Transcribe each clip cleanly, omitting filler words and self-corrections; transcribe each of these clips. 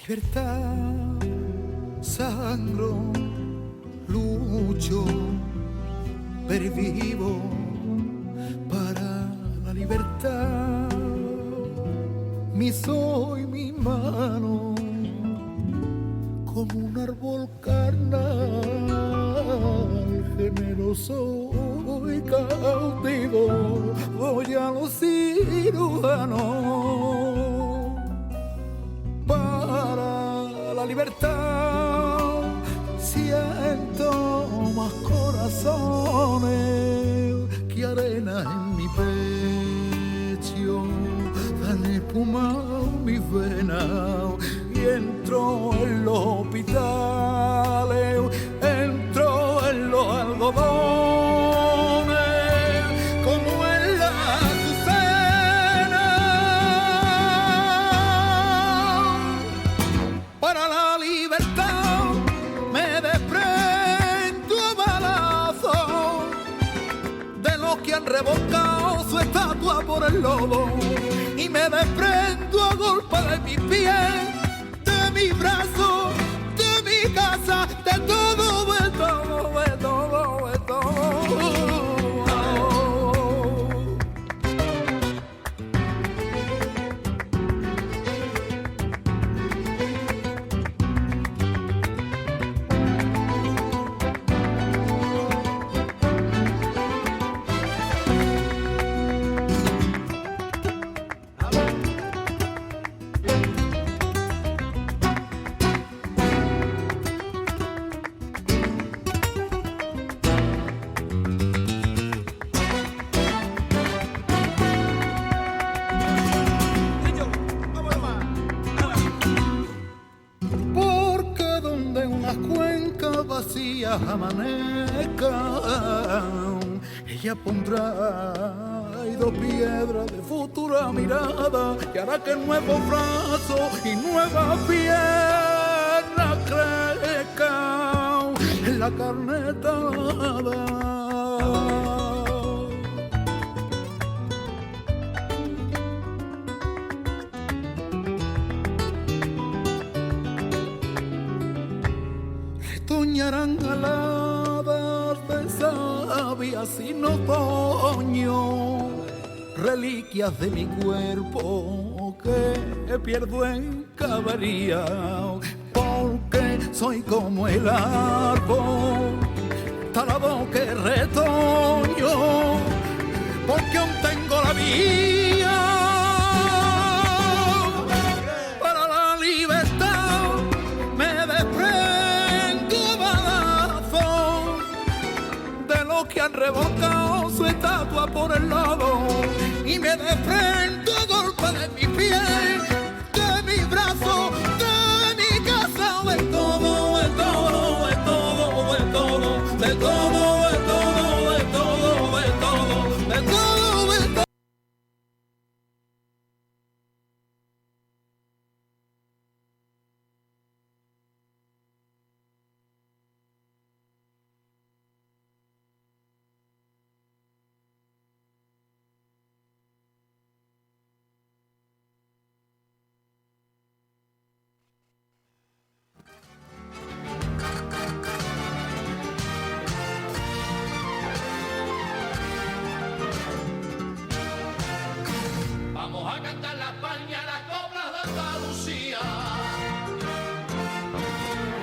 libertad sangro, lucho, pervivo para la libertad. Mi soy, mi mano, como un árbol carnal, generoso y cautivo, voy a los cirujanos para la libertad. Siento más corazones que arena en mi pecho, dan espuma mis venas y entro en los hospitales, entro en los algodones, como en la azucena, para la libertad me desprendo a balazos de los que han revolcado su estatua por el lodo, y me desprendo a golpe de mis pies, de mi brazo, de mi casa, de todo, de todo, de todo, de todo. Amanezcan, ella pondrá dos piedras de futura mirada y hará que nuevos brazos y nuevas piernas crezcan en la carne talada. Retoñarán aladas de savia sin otoño, reliquias de mi cuerpo que pierdo en caballería, porque soy como el árbol talado que retoño, porque aún tengo la vía para la libertad. Me desprendo balazo de los que han revocado su estatua por el lado, y me desprendo a golpe de mi piel, de mi brazo, de mi casa, de todo, de todo, de todo, de todo, de todo, de todo, de todo, de todo, de todo, de todo. Vamos a cantar la España, las coplas de Andalucía.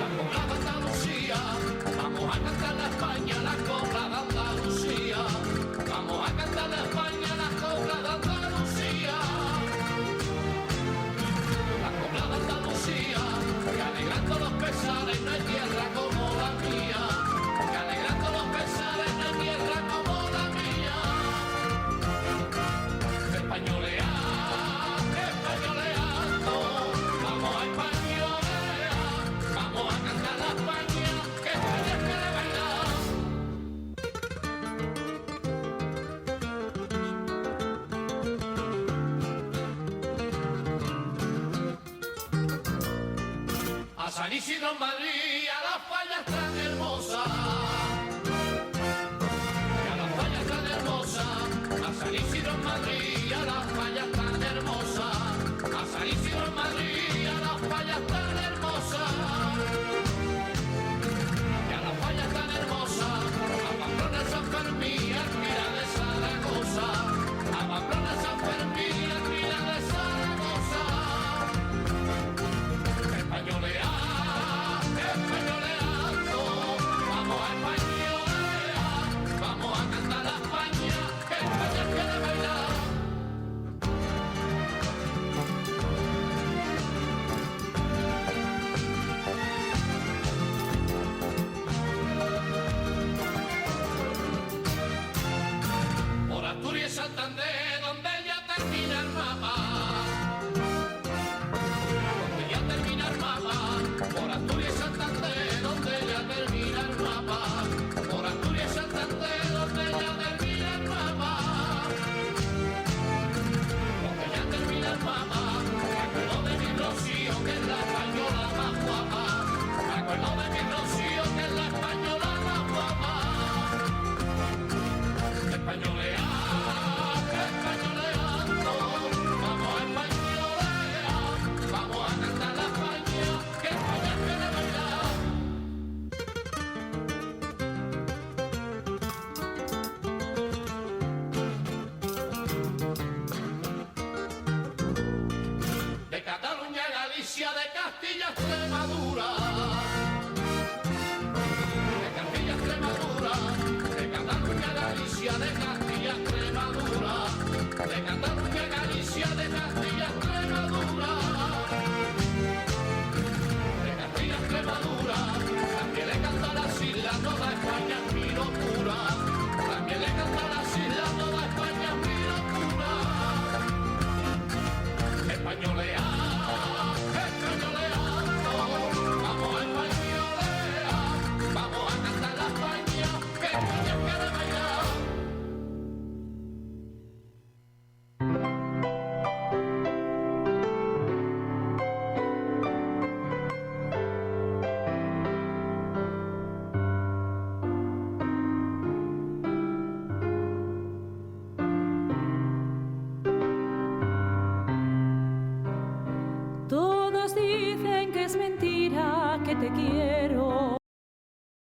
Las coplas de Andalucía. Vamos a cantar la España, las coplas de Andalucía. Vamos a cantar la España, las coplas de Andalucía. Las coplas de Andalucía, que alegrando los pesares no hay tierra como la mía. Que alegrando los pesares no hay tierra como la mía. Españoles. A San Isidro en Madrid, a las fallas tan hermosas, a las fallas tan hermosas, a San Isidro en Madrid, a las fallas tan hermosas, a San Isidro en Madrid, a las fallas tan hermosas. Galicia, de Castilla, Extremadura, de Cataluña, Galicia, de Castilla, Extremadura, de Castilla, Extremadura, también le canta las islas, toda España es mi locura, también le canta las islas, toda España es mi locura, españolea, españoleando, vamos a españolear, vamos a cantar la España, que España quiere bailar. Todos dicen que es mentira, que te quiero.